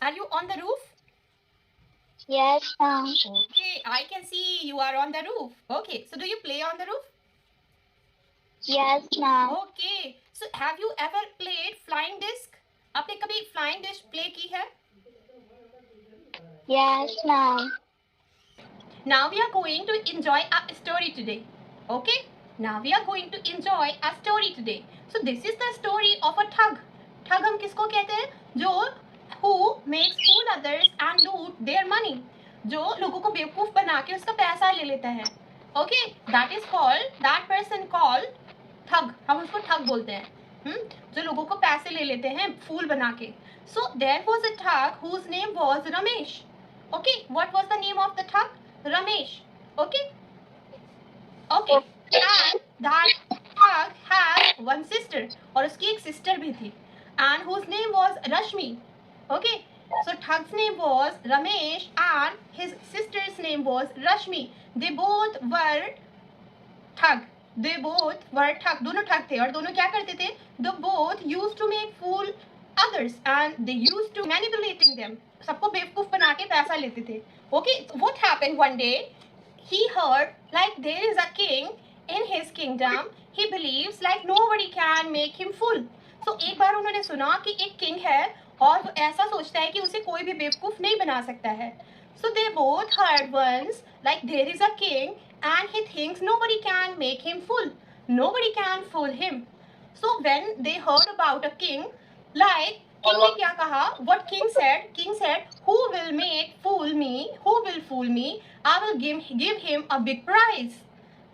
Are you on the roof? Yes, ma'am. Okay, I can see you are on the roof. Okay, so do you play on the roof? Yes, ma'am. Okay, so have you ever played flying disc? आपने कभी flying disc play की है? Yes, ma'am. Now we are going to enjoy a story today. Okay, now we are going to enjoy a story today. So this is the story of a thug. Thug हम किसको कहते हैं? जो who makes fool others and loot their money. जो लोगों को बेवकूफ बना के उसका पैसा ले लेता है. Okay, that person called ठग. हम उसको ठग बोलते हैं. जो लोगों को पैसे ले लेते हैं फूल बना के. So there was a thug whose name was Ramesh. Okay, what was the name of the thug? Ramesh. Okay. Okay. And that thug has one sister. और उसकी एक sister भी थी. And whose name was Rashmi. Okay. So thug's name was Ramesh and his sister's name was Rashmi. They both were ठग. They both were ठग. दोनों ठग थे और दोनों क्या करते थे? They both used to make fool others and they used to manipulating them. सबको बेवकूफ बना के पैसा लेते थे. Okay, what happened one day? He heard like there is a king in his kingdom. He believes like nobody can make him fool. So एक बार उन्होंने सुना कि एक king है और वो ऐसा सोचता है कि उसे कोई भी बेवकूफ नहीं बना सकता है. So they both heard once like there is a king and he thinks nobody can make him fool. Nobody can fool him. So when they heard about a king, like king ने क्या कहा? What king said? King said, who will make fool me? Who will fool me? I will give him a big prize.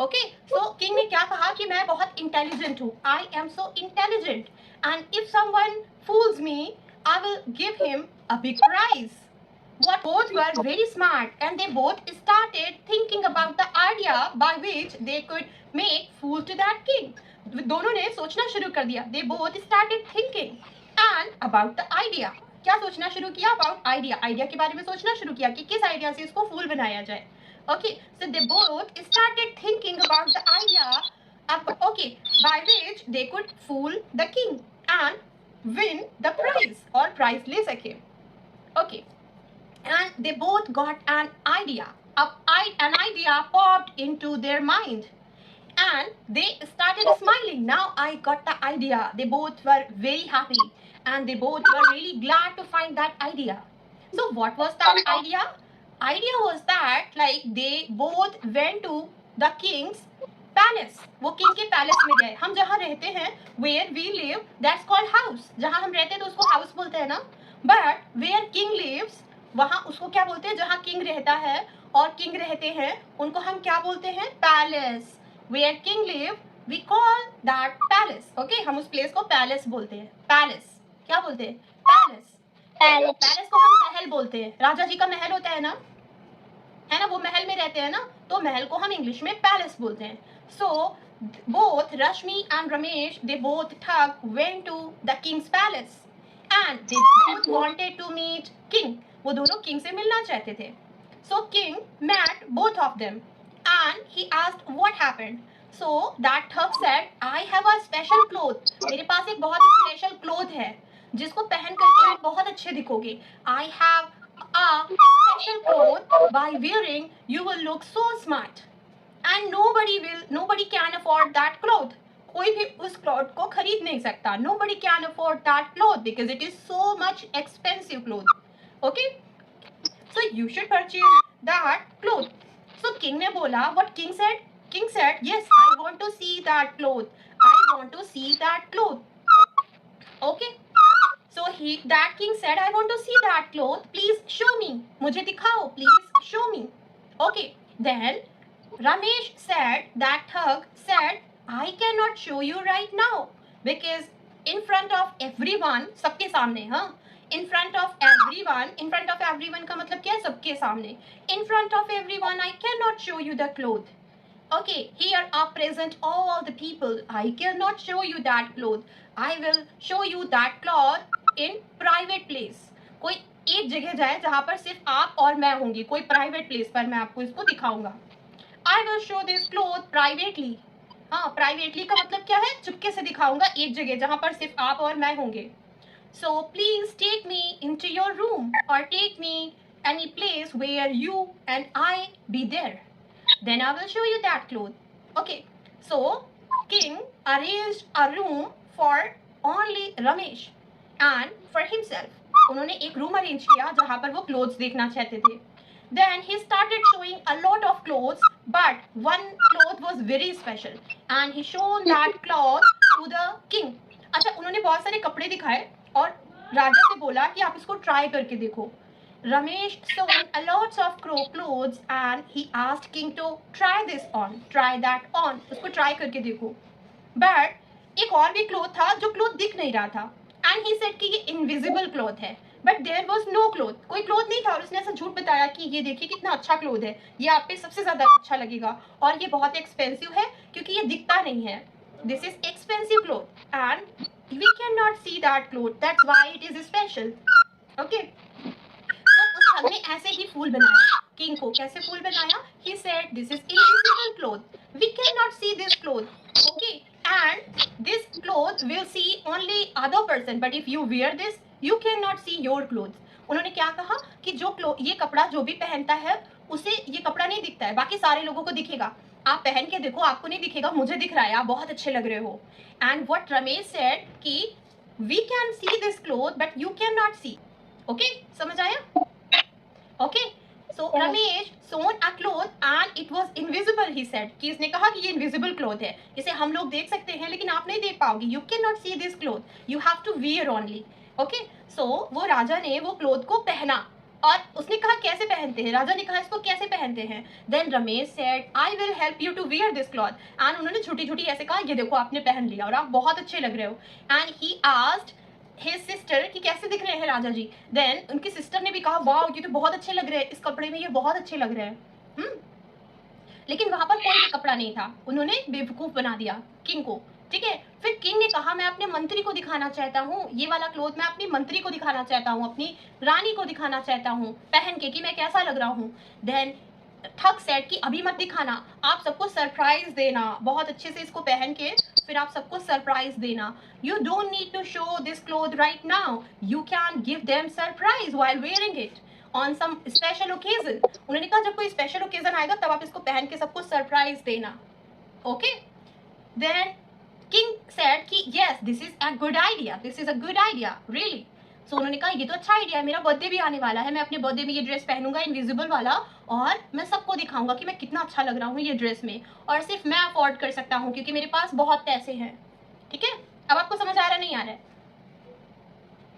Okay, so king ने क्या कहा कि मैं बहुत intelligent हूँ. I am so intelligent, and if someone fools me, I will give him a big prize. What both were very smart and they both started thinking about the idea by which they could make fool to that king. दोनों ने सोचना शुरू कर दिया. They both started thinking and about the idea. क्या सोचना शुरू किया? About idea. Idea के बारे में सोचना शुरू किया कि किस आइडिया से इसको फूल बनाया जाए. Okay, so they both started thinking about the idea okay, by which they could fool the king and win the prize or prize ले सके. Okay, and they both got an idea. An idea popped into their mind and they started smiling. Now I got the idea. They both were very happy and they both were really glad to find that idea. So what was that idea? Idea was that like they both went to the king's palace. वो king के palace में गए. हम जहाँ रहते हैं where we live that's called house. जहाँ हम रहते हैं तो उसको house बोलते हैं ना. But where king lives वहाँ उसको क्या बोलते हैं? जहाँ king रहता है और king रहते हैं उनको हम क्या बोलते हैं? Palace. Where king live we call that palace. Okay, हम उस place को palace बोलते हैं. Palace. क्या बोलते हैं? Palace. Palace को हम महल बोलते हैं. राजा जी का महल होता है ना, वो महल में रहते हैं ना, तो महल को हम इंग्लिश में पैलेस बोलते हैं. So both Rashmi and Ramesh, they both thug went to the king's palace and they both wanted to meet king. वो दोनों king से मिलना चाहते थे. So king met both of them and he asked what happened. So that thug said, I have a special cloth. मेरे पास एक बहुत special cloth है जिसको पहन करके आप बहुत अच्छे दिखोगे. I have a special cloth. By wearing you will look so smart and nobody can afford that cloth. कोई भी उस cloth को खरीद नहीं सकता. Nobody can afford that cloth because it is so much expensive cloth. Okay, so you should purchase that cloth. So king ने बोला, what king said? King said, yes, I want to see that cloth. I want to see that cloth. Okay, so that king said, I want to see that cloth. Please show me. मुझे दिखाओ. Please show me. Okay, then Ramesh said, that thug said, I cannot show you right now because in front of everyone, सबके सामने, हाँ, in front of everyone का मतलब क्या है? सबके सामने. In front of everyone, I cannot show you the cloth. Okay, here are present all the people. I cannot show you that cloth. I will show you that cloth in private place. कोई एक जगह जाए जहाँ पर सिर्फ आप और मैं होंगी. कोई private place पर मैं आपको इसको दिखाऊंगा. I will show this cloth privately. हाँ, privately का मतलब क्या है? चुपके से दिखाऊंगा एक जगह जहाँ पर सिर्फ आप और मैं होंगे. So please take me into your room or take me any place where you and I be there. Then I will show you that cloth. Okay, so king arranged a room for only Ramesh and for himself. उन्होंने एक room arrange किया जहां पर वो clothes देखना चाहते थे. Then he started showing a lot of clothes, but one cloth was very special and he shown that cloth to the king. अच्छा, उन्होंने बहुत सारे कपड़े दिखाए और राजा से बोला कि आप इसको ट्राई करके देखो. Ramesh saw a lots of clothes and he asked king to try this on, try that on. उसको ट्राई करके देखो. But एक और भी क्लोथ था जो क्लोथ दिख नहीं रहा था. And he said कि ये इनविजिबल क्लोथ है. But there was no cloth, कोई क्लोथ नहीं था और उसने ऐसा झूठ बताया कि ये देखिए कितना अच्छा क्लोथ है, ये आप पे सबसे ज्यादा अच्छा लगेगा और ये बहुत एक्सपेंसिव है क्योंकि ये दिखता नहीं है. This is expensive cloth and we can not see that cloth, that's why it is special. Okay, तो उस ठग ने ऐसे ही फूल बनाया किंग को. कैसे फूल बनाया? He said this is invisible cloth, we can not see this cloth. Okay, and this cloth will see only other person, but if you wear this you cannot see your clothes. उन्होंने क्या कहा कि जो ये कपड़ा जो भी पहनता है उसे ये कपड़ा नहीं दिखता है, बाकी सारे लोगों को दिखेगा. आप पहन के देखो, आपको नहीं दिखेगा, मुझे दिख रहा है, आप बहुत अच्छे लग रहे हो. एंड व्हाट रमेश सेड कि we can see this cloth but you can not see. Okay, समझ आया? Okay, so Ramesh sewn a cloth and it was invisible, he said. कि इसने कहा कि ये invisible cloth है, इसे हम लोग देख सकते हैं लेकिन आप नहीं देख पाओगे. You cannot see this cloth, you have to wear only. Okay, so वो राजा ने वो क्लोथ को पहना और उसने कहा कैसे पहनते हैं. राजा ने कहा इसको कैसे पहनते हैं. Then Ramesh said, I will help you to wear this cloth. And उन्होंने छोटी छोटी ऐसे कहा ये देखो आपने पहन लिया और आप बहुत अच्छे लग रहे हो. And he asked his sister कि कैसे दिख रहे हैं राजा जी. देन उनकी सिस्टर ने भी कहा वाओ ये तो बहुत अच्छे लग रहे हैं, इस कपड़े में ये बहुत अच्छे लग रहे हैं. लेकिन वहां पर कोई भी कपड़ा नहीं था. उन्होंने बेवकूफ बना दिया किंग को. ठीक है, फिर किंग ने कहा मैं अपने मंत्री को दिखाना चाहता हूँ, ये वाला क्लोथ मैं अपनी मंत्री को दिखाना चाहता हूँ, अपनी रानी को दिखाना चाहता हूँ पहन के कि मैं कैसा लग रहा हूँ. देन ठग सेड कि अभी मत दिखाना, आप सबको सरप्राइज देना, बहुत अच्छे से इसको पहन के फिर आप सबको सरप्राइज देना. You don't need to show this cloth right now, you can give them surprise while wearing it on some special occasion. उन्होंने कहा जब कोई स्पेशल ओकेजन आएगा तब आप इसको पहन के सबको सरप्राइज देना. ओके, देन किंग सेड कि yes this is a good idea, this is a good idea really. So उन्होंने कहा ये तो अच्छा आइडिया है, मेरा बर्थडे भी आने वाला है, मैं अपने बर्थडे में ये ड्रेस पहनूंगा इनविजिबल वाला और मैं सबको दिखाऊंगा कि मैं कितना अच्छा लग रहा हूँ ये ड्रेस में और सिर्फ मैं अफोर्ड कर सकता हूँ क्योंकि मेरे पास बहुत पैसे हैं. ठीक है, अब आपको समझ आ रहा नहीं आ रहा है?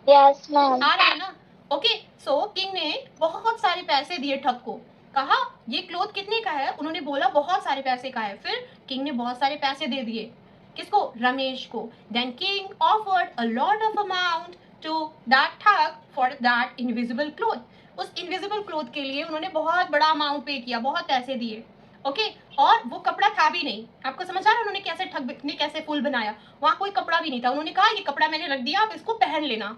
Yes, ma'am. आ रहा है ना? ओके, सो किंग ने बहुत सारे पैसे दिए ठग को. कहा ये क्लोथ कितने का है? उन्होंने बोला बहुत सारे पैसे का है. फिर किंग ने बहुत सारे पैसे दे दिए. किसको? रमेश को. Then king offered a lot of amount to that ठग फॉर दैट इनविजिबल क्लोथ. उस इनविजिबल क्लोथ के लिए उन्होंने बहुत बड़ा अमाउंट पे किया, बहुत पैसे दिए. ओके, और वो कपड़ा था भी नहीं. आपको समझ आ रहा है उन्होंने कैसे ठग ने कैसे फूल बनाया? वहां कोई कपड़ा भी नहीं था. उन्होंने कहा ये कपड़ा मैंने रख दिया, आप इसको पहन लेना.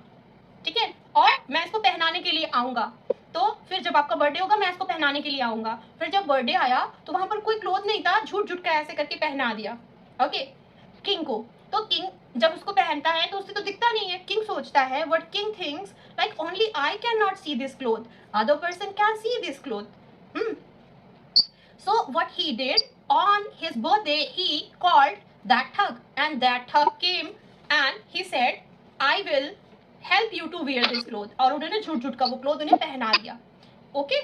ठीक है, और मैं इसको पहनाने के लिए आऊंगा. तो फिर जब आपका बर्थडे होगा मैं इसको पहनाने के लिए आऊंगा. फिर जब बर्थडे आया तो वहां पर कोई क्लोथ नहीं था, झूठ झूठ का ऐसे करके पहना दिया. ओके, किंग को. तो किंग जब उसको पहनता है तो उसे तो दिखता नहीं है. किंग सोचता है what king thinks like only I can not see this cloth, other person can see this cloth. So what he did on his birthday, he called that thug and that thug came and he said, I will help you to wear this cloth. और उन्होंने झूठ झूठ का वो cloth उन्हें पहना दिया. Okay,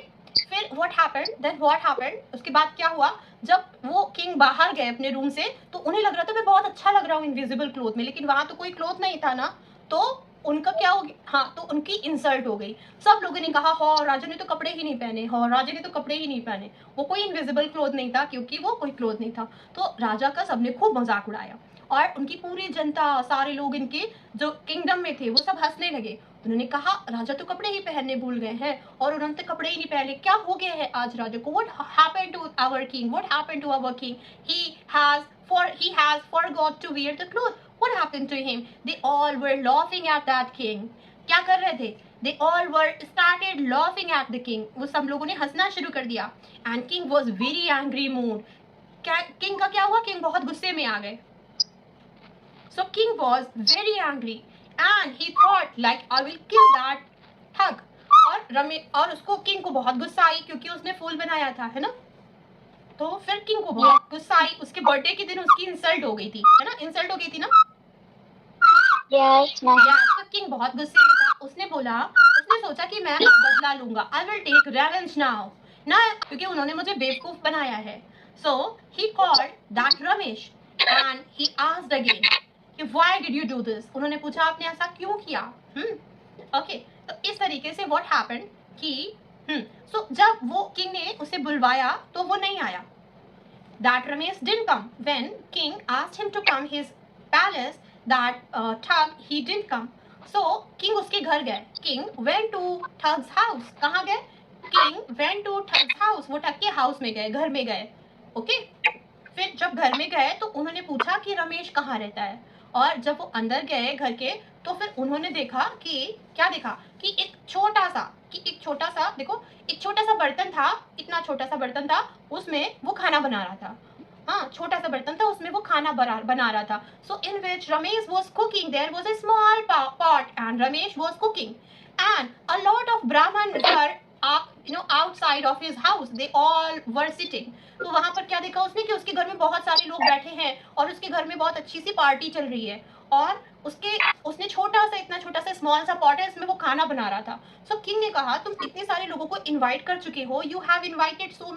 फिर what happened? Then what happened? उसके बाद क्या हुआ? जब वो किंग बाहर गए अपने रूम से तो उन्हें लग रहा था मैं बहुत अच्छा लग रहा हूँ इनविजिबल क्लोथ में, लेकिन वहां तो कोई क्लोथ नहीं था ना. तो उनका क्या हो गया? हाँ, तो उनकी इंसल्ट हो गई. सब लोगों ने कहा हाँ राजा ने तो कपड़े ही नहीं पहने, हाँ राजा ने तो कपड़े ही नहीं पहने. वो कोई इनविजिबल क्लोथ नहीं था क्योंकि वो कोई क्लोथ नहीं था. तो राजा का सबने खूब मजाक उड़ाया और उनकी पूरी जनता, सारे लोग इनके जो किंगडम में थे वो सब हंसने लगे. उन्होंने कहा राजा तो कपड़े ही पहनने भूल गए हैं और उन्होंने तो कपड़े ही नहीं पहने, क्या हो गया है आज राजा को? What happened to our king? What happened to our king? he has forgot to wear the cloth. What happened to him? They all were laughing at that king. क्या कर रहे थे? They all were started laughing at the king. वो सब लोगों ने हंसना शुरू कर दिया. And king was very angry mood. क्या किंग का क्या हुआ? किंग बहुत गुस्से में आ गए. So king was very angry and he thought like I will kill that thug. और उसको किंग को बहुत गुस्सा आई क्योंकि उसने फूल बनाया था, है ना। तो फिर किंग को बहुत गुस्सा आई, उसके बर्थडे के दिन उसकी इंसल्ट हो गई थी, है ना, इंसल्ट हो गई थी ना। Yes, ma'am. तो किंग बहुत गुस्से में था, उसने सोचा कि मैं बदला लूंगा, I will take revenge now ना, क्योंकि उन्होंने मुझे बेवकूफ बनाया है। So he called that Ramesh and he asked again कि why did you do this. उन्होंने पूछा आपने ऐसा क्यों किया। ओके, तो इस तरीके से व्हाट हैपेंड कि सो जब वो किंग ने उसे बुलवाया तो वो नहीं आया। That Ramesh didn't come. When king asked him to come his palace, that thug he didn't come. So king उसके घर गए. King went to thug's house. कहाँ गए? King went to thug's house. वो ठग के house में गए, घर में गए. Okay? फिर जब घर में गए तो उन्होंने पूछा कि रमेश कहाँ रहता है, और जब वो अंदर गए घर के तो फिर उन्होंने देखा कि क्या देखा कि एक छोटा सा देखो, एक छोटा सा बर्तन था, इतना छोटा सा बर्तन था, उसमें वो खाना बना रहा था। हाँ, छोटा सा बर्तन था, उसमें वो खाना बना रहा था। So in which Ramesh was cooking, there was a small pot and Ramesh was cooking and a lot of Brahmin were outside of his house, they all were sitting. तो वहां पर क्या देखा उसने कि उसके घर में बहुत सारे लोग बैठे हैं और उसके घर में बहुत अच्छी सी पार्टी चल रही है, और उसने इतना छोटा सा स्मॉल सा पॉट है, इसमें वो खाना बना रहा था। सो किंग ने कहा तुम इतने सारे लोगों को इनवाइट कर चुके हो, you have invited so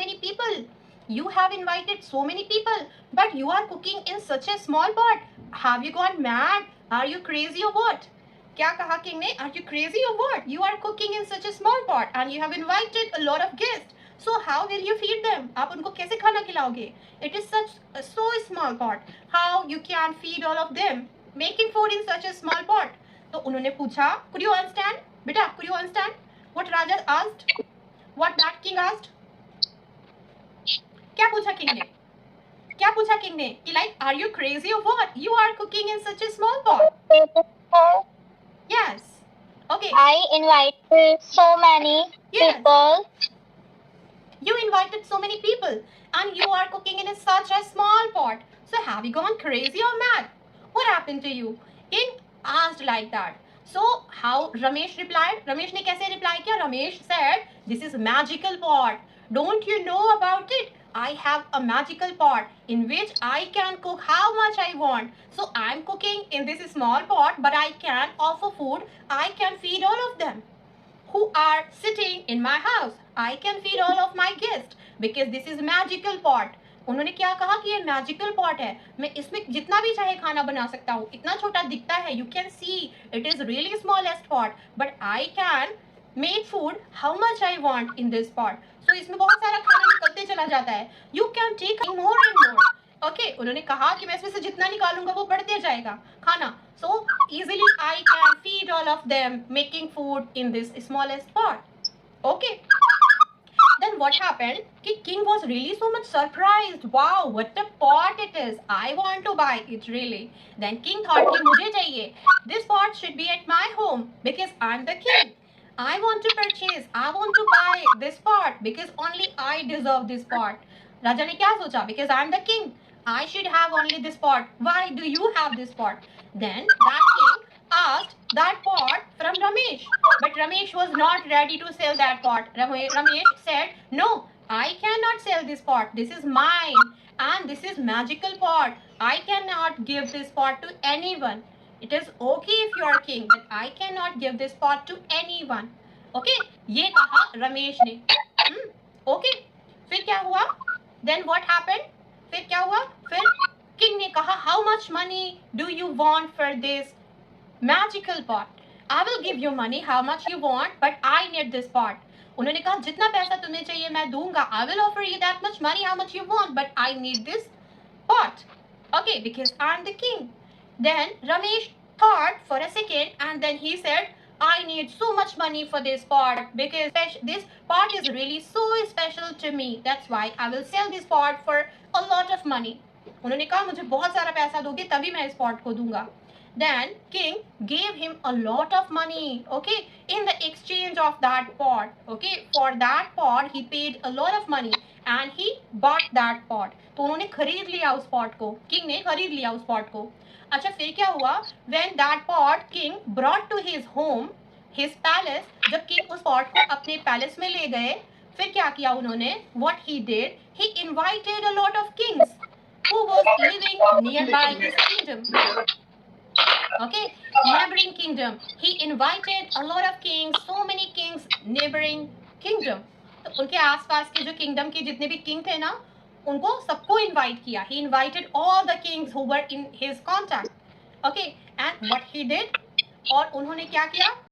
many people, but you are cooking in such a small pot. Have you gone mad? Are you crazy or what? क्या कहा किंग ने? Are you crazy or what? You are cooking in such a small pot and you have invited a lot of guests. So how will you feed them? आप उनको कैसे खाना खिलाओगे? It is so small pot. How you can feed all of them? Making food in such a small pot. तो उन्होंने पूछा, could you understand? बेटा, could you understand what Raja asked? What that king asked? क्या पूछा king ने? कि like, are you crazy or what? You are cooking in such a small pot. Yes. Okay. I invited so many people. You invited so many people and you are cooking in such a small pot. So have you gone crazy or mad? What happened to you? King asked like that. So how Ramesh replied? Ramesh ने कैसे reply किया? Ramesh said, this is magical pot. Don't you know about it? I have a magical pot in which I can cook how much I want. So I'm cooking in this small pot, but I can offer food. I can feed all of them who are sitting in my house. I can feed all of my guests because this is magical pot. उन्होंने क्या कहा कि ये magical pot है, मैं इसमें जितना भी चाहे खाना बना सकता हूँ, इतना छोटा दिखता है, you can see it is really smallest pot, but I can make food how much I want in this pot. So इसमें बहुत सारा खाना निकलते चला जाता है, you can take more and more. Okay, उन्होंने कहा कि मैं इसमें से जितना निकालूंगा वो बढ़ते जाएगा खाना. सो easily I can feed all of them making food in this smallest pot. Okay. Then what happened? King was really so much surprised. Wow, what a pot it is. I want to buy it really. Then king thought कि मुझे चाहिए. This pot should be at my home because I'm the king. I want to purchase. I want to buy this pot because only I deserve this pot. राजा ने क्या सोचा? Because I'm the king. I should have only this pot. Why do you have this pot? Then that king asked that pot from Ramesh. But Ramesh was not ready to sell that pot. Ramesh said, no, I cannot sell this pot. This is mine and this is magical pot. I cannot give this pot to anyone. It is okay if you are king, but I cannot give this pot to anyone. Okay? ये कहा रमेश ने. Okay? फिर क्या हुआ? Then what happened? फिर क्या हुआ? फिर किंग ने कहा, how much money do you want for this magical pot? I will give you money how much you want, but I need this pot. उन्होंने कहा जितना पैसा तुम्हें चाहिए मैं दूंगा. I will offer you that much money how much you want, but I need this pot. Okay, because I'm the king. Then Ramesh thought for a second and then he said, I need so much money for this pot because this pot is really so special to me. That's why I will sell this pot for a lot of money. उन्होंने कहा मुझे बहुत सारा पैसा दोगे तभी मैं इस pot को दूंगा. Then king gave him a lot of money, okay, in the exchange of that pot. Okay, for that pot he paid a lot of money and he bought that pot. तो उन्होंने खरीद लिया उस pot को, king ने खरीद लिया उस pot को. अच्छा फिर क्या हुआ? When that pot king brought to his home, his palace, जब किंग उस पॉट को अपने पैलेस में ले गए, फिर क्या किया उन्होंने? What he did, he invited a lot of kings who was living nearby his kingdom. Okay, neighboring kingdom. He invited a lot of kings, so many kings, neighboring kingdom. तो उनके आसपास के जो किंगडम के जितने भी किंग थे ना, उनको सबको इनवाइट किया. He invited all the kings who were in his contact. Okay, and what he did, और उन्होंने क्या किया?